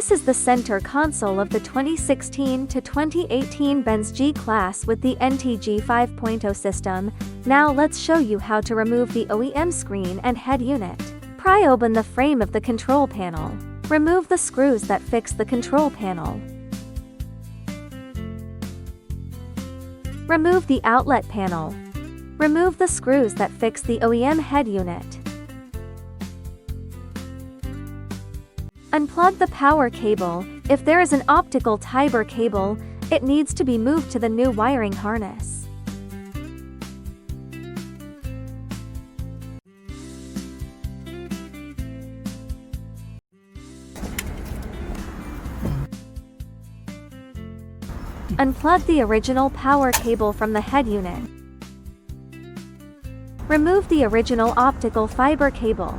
This is the center console of the 2016 to 2018 Benz G-Class with the G550 system. Now let's show you how to remove the OEM screen and head unit. Pry open the frame of the control panel. Remove the screws that fix the control panel. Remove the outlet panel. Remove the screws that fix the OEM head unit. Unplug the power cable. If there is an optical fiber cable, it needs to be moved to the new wiring harness. Unplug the original power cable from the head unit. Remove the original optical fiber cable.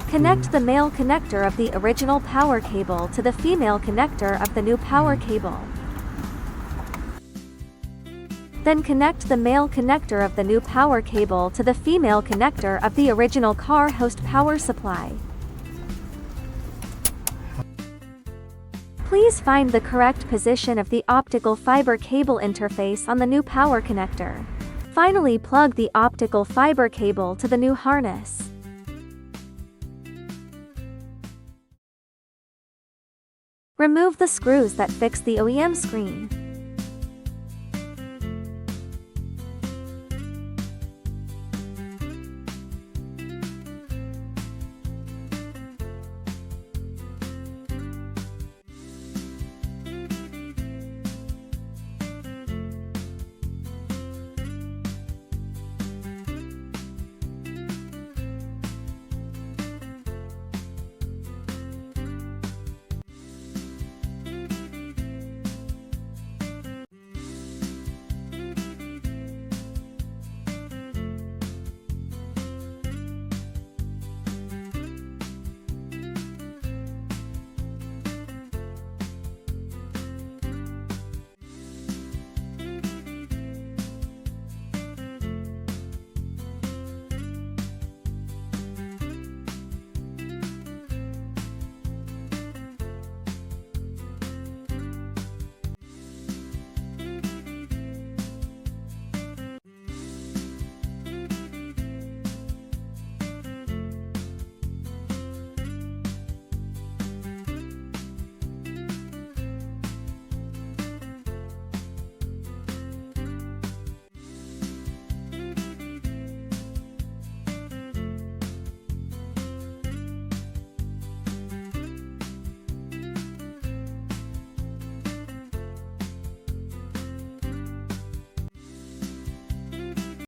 Connect the male connector of the original power cable to the female connector of the new power cable. Then connect the male connector of the new power cable to the female connector of the original car host power supply. Please find the correct position of the optical fiber cable interface on the new power connector. Finally, plug the optical fiber cable to the new harness. Remove the screws that fix the OEM screen.